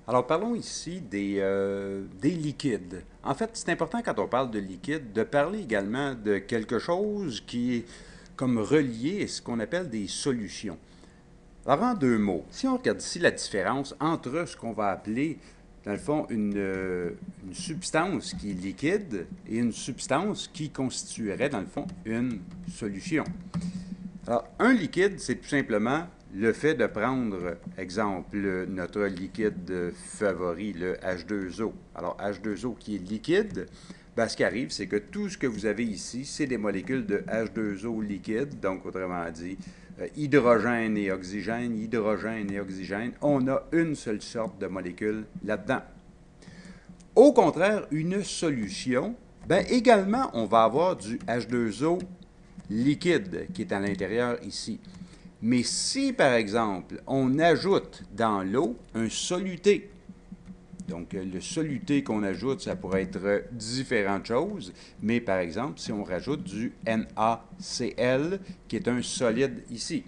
Alors, parlons ici des liquides. En fait, c'est important quand on parle de liquide de parler également de quelque chose qui est comme relié à ce qu'on appelle des solutions. Alors, en deux mots, si on regarde ici la différence entre ce qu'on va appeler, dans le fond, une substance qui est liquide et une substance qui constituerait, dans le fond, une solution. Alors, un liquide, c'est tout simplement le fait de prendre, exemple, notre liquide favori, le H2O. Alors, H2O qui est liquide, ben, ce qui arrive, c'est que tout ce que vous avez ici, c'est des molécules de H2O liquide, donc autrement dit, hydrogène et oxygène, hydrogène et oxygène. On a une seule sorte de molécule là-dedans. Au contraire, une solution, ben également, on va avoir du H2O liquide qui est à l'intérieur ici. Mais si, par exemple, on ajoute dans l'eau un soluté, donc le soluté qu'on ajoute, ça pourrait être différentes choses, mais par exemple, si on rajoute du NaCl, qui est un solide ici.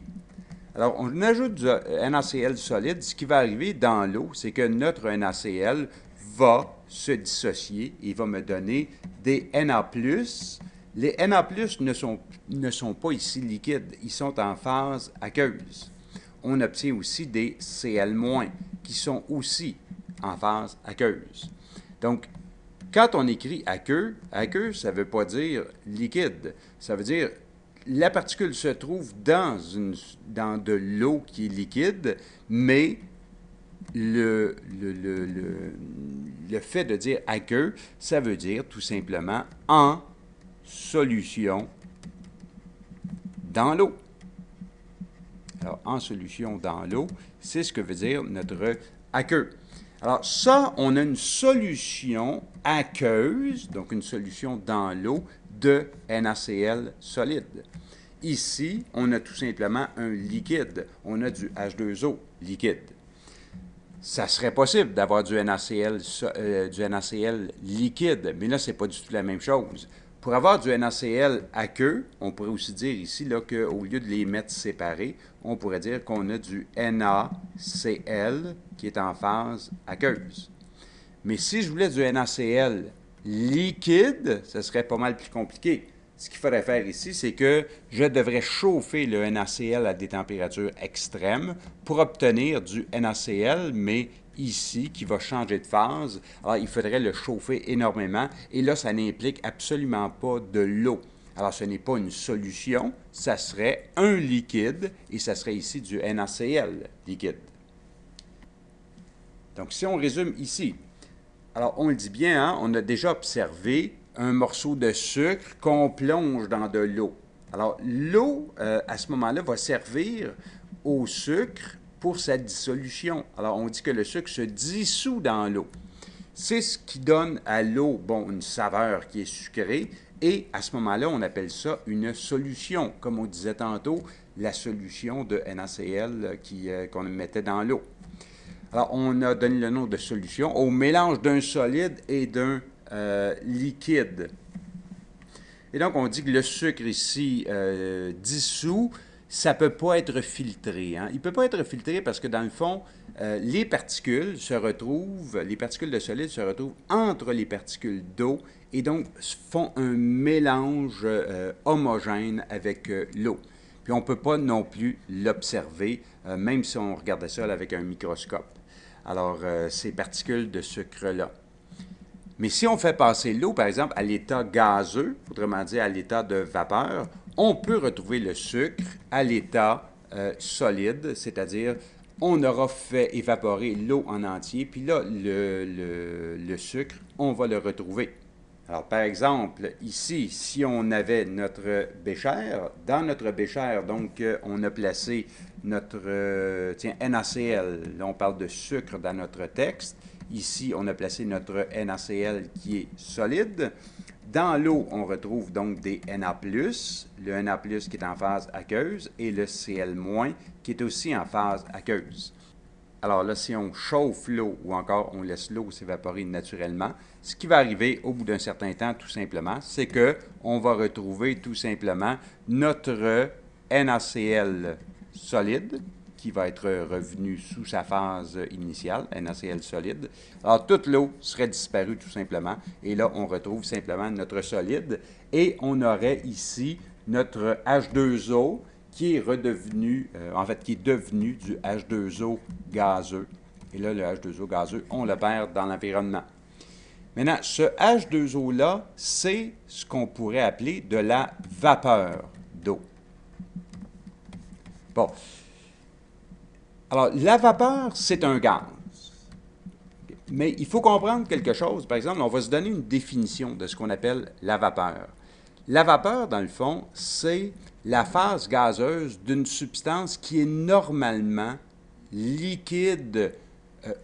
Alors, on ajoute du NaCl solide, ce qui va arriver dans l'eau, c'est que notre NaCl va se dissocier et va me donner des Na+. Les Na+, ne sont pas ici liquides, ils sont en phase aqueuse. On obtient aussi des Cl-, qui sont aussi en phase aqueuse. Donc, quand on écrit aqueux, ça ne veut pas dire liquide. Ça veut dire la particule se trouve dans de l'eau qui est liquide, mais le fait de dire aqueux, ça veut dire tout simplement en solution dans l'eau. Alors, en solution dans l'eau, c'est ce que veut dire notre aqueux. Alors, ça, on a une solution aqueuse, donc une solution dans l'eau de NaCl solide. Ici, on a tout simplement un liquide. On a du H2O liquide. Ça serait possible d'avoir du NaCl liquide, mais là, ce n'est pas du tout la même chose. Pour avoir du NaCl aqueux, on pourrait aussi dire ici qu'au lieu de les mettre séparés, on pourrait dire qu'on a du NaCl qui est en phase aqueuse. Mais si je voulais du NaCl liquide, ce serait pas mal plus compliqué. Ce qu'il faudrait faire ici, c'est que je devrais chauffer le NaCl à des températures extrêmes pour obtenir du NaCl, mais ici, qui va changer de phase. Alors, il faudrait le chauffer énormément, et là, ça n'implique absolument pas de l'eau. Alors, ce n'est pas une solution, ça serait un liquide, et ça serait ici du NaCl liquide. Donc, si on résume ici, alors on le dit bien, hein, on a déjà observé un morceau de sucre qu'on plonge dans de l'eau. Alors, l'eau, à ce moment-là, va servir au sucre pour sa dissolution. Alors, on dit que le sucre se dissout dans l'eau. C'est ce qui donne à l'eau, bon, une saveur qui est sucrée, et à ce moment-là, on appelle ça une solution, comme on disait tantôt, la solution de NaCl qu'on mettait dans l'eau. Alors, on a donné le nom de solution au mélange d'un solide et d'un liquide. Et donc, on dit que le sucre ici dissous, ça ne peut pas être filtré. Hein? Il ne peut pas être filtré parce que, dans le fond, les particules de solide se retrouvent entre les particules d'eau et donc font un mélange homogène avec l'eau. Puis on ne peut pas non plus l'observer, même si on regardait ça avec un microscope. Alors, ces particules de sucre-là. Mais si on fait passer l'eau, par exemple, à l'état gazeux, autrement dit à l'état de vapeur, on peut retrouver le sucre à l'état solide, c'est-à-dire on aura fait évaporer l'eau en entier, puis là, le sucre, on va le retrouver. Alors, par exemple, ici, si on avait notre bécher, dans notre bécher, donc, on a placé notre NaCl. Là, on parle de sucre dans notre texte. Ici, on a placé notre NaCl qui est solide. Dans l'eau, on retrouve donc des Na+, le Na+, qui est en phase aqueuse, et le Cl- qui est aussi en phase aqueuse. Alors là, si on chauffe l'eau ou encore on laisse l'eau s'évaporer naturellement, ce qui va arriver au bout d'un certain temps, tout simplement, c'est qu'on va retrouver tout simplement notre NaCl solide, qui va être revenu sous sa phase initiale, NaCl solide. Alors, toute l'eau serait disparue tout simplement. Et là, on retrouve simplement notre solide. Et on aurait ici notre H2O qui est redevenu, en fait, qui est devenu du H2O gazeux. Et là, le H2O gazeux, on le perd dans l'environnement. Maintenant, ce H2O-là, c'est ce qu'on pourrait appeler de la vapeur d'eau. Bon. Alors, la vapeur, c'est un gaz. Mais il faut comprendre quelque chose. Par exemple, on va se donner une définition de ce qu'on appelle la vapeur. La vapeur, dans le fond, c'est la phase gazeuse d'une substance qui est normalement liquide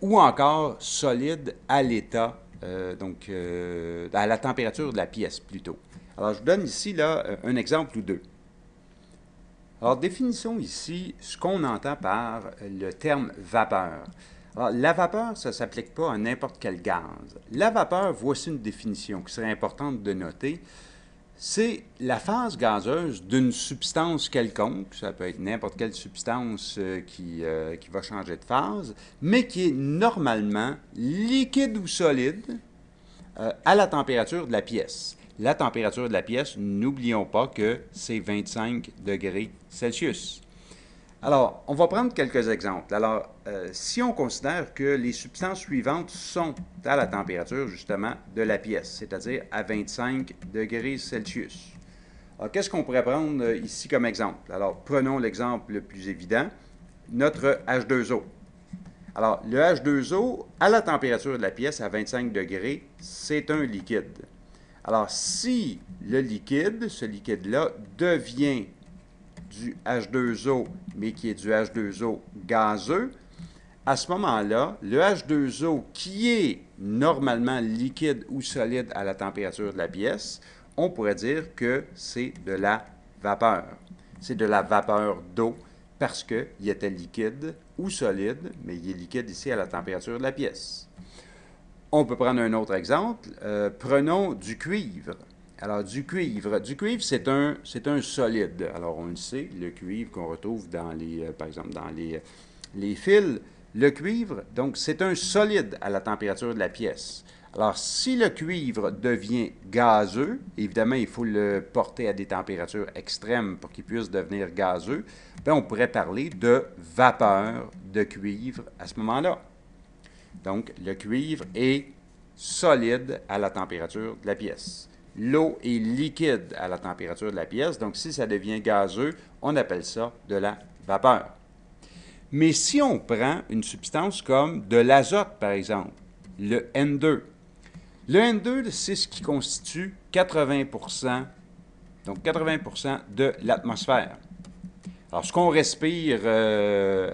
ou encore solide à l'état, à la température de la pièce plutôt. Alors, je vous donne ici là, un exemple ou deux. Alors, définissons ici ce qu'on entend par le terme vapeur. Alors, la vapeur, ça ne s'applique pas à n'importe quel gaz. La vapeur, voici une définition qui serait importante de noter. C'est la phase gazeuse d'une substance quelconque, ça peut être n'importe quelle substance qui va changer de phase, mais qui est normalement liquide ou solide à la température de la pièce. La température de la pièce, n'oublions pas que c'est 25 degrés Celsius. Alors, on va prendre quelques exemples. Alors, si on considère que les substances suivantes sont à la température, justement, de la pièce, c'est-à-dire à 25 degrés Celsius. Alors, qu'est-ce qu'on pourrait prendre ici comme exemple? Alors, prenons l'exemple le plus évident, notre H2O. Alors, le H2O, à la température de la pièce, à 25 degrés, c'est un liquide. Alors, si le liquide, ce liquide-là, devient du H2O, mais qui est du H2O gazeux, à ce moment-là, le H2O qui est normalement liquide ou solide à la température de la pièce, on pourrait dire que c'est de la vapeur. C'est de la vapeur d'eau parce qu'il était liquide ou solide, mais il est liquide ici à la température de la pièce. On peut prendre un autre exemple. Prenons du cuivre. Alors, du cuivre, c'est un solide. Alors, on le sait, le cuivre qu'on retrouve dans par exemple, dans les fils. Le cuivre, donc, c'est un solide à la température de la pièce. Alors, si le cuivre devient gazeux, évidemment, il faut le porter à des températures extrêmes pour qu'il puisse devenir gazeux, bien, on pourrait parler de vapeur de cuivre à ce moment-là. Donc, le cuivre est solide à la température de la pièce. L'eau est liquide à la température de la pièce, donc si ça devient gazeux, on appelle ça de la vapeur. Mais si on prend une substance comme de l'azote, par exemple, le N2, le N2, c'est ce qui constitue 80%, donc 80% de l'atmosphère. Alors, ce qu'on respire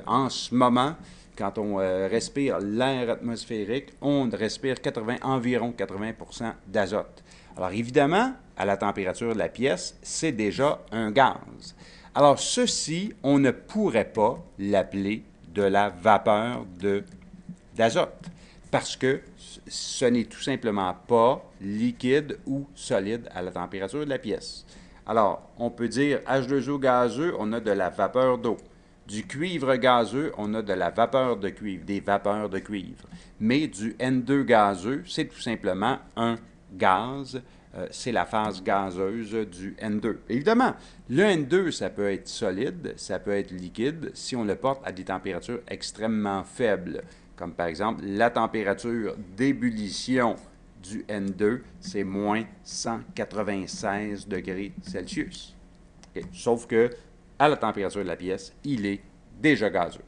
en ce moment, quand on respire l'air atmosphérique, on respire environ 80% d'azote. Alors, évidemment, à la température de la pièce, c'est déjà un gaz. Alors, ceci, on ne pourrait pas l'appeler de la vapeur d'azote, parce que ce n'est tout simplement pas liquide ou solide à la température de la pièce. Alors, on peut dire H2O gazeux, on a de la vapeur d'eau. Du cuivre gazeux, on a de la vapeur de cuivre, des vapeurs de cuivre. Mais du N2 gazeux, c'est tout simplement un gaz. C'est la phase gazeuse du N2. Évidemment, le N2, ça peut être solide, ça peut être liquide si on le porte à des températures extrêmement faibles, comme par exemple la température d'ébullition du N2, c'est moins 196 degrés Celsius. Okay. Sauf que à la température de la pièce, il est déjà gazeux.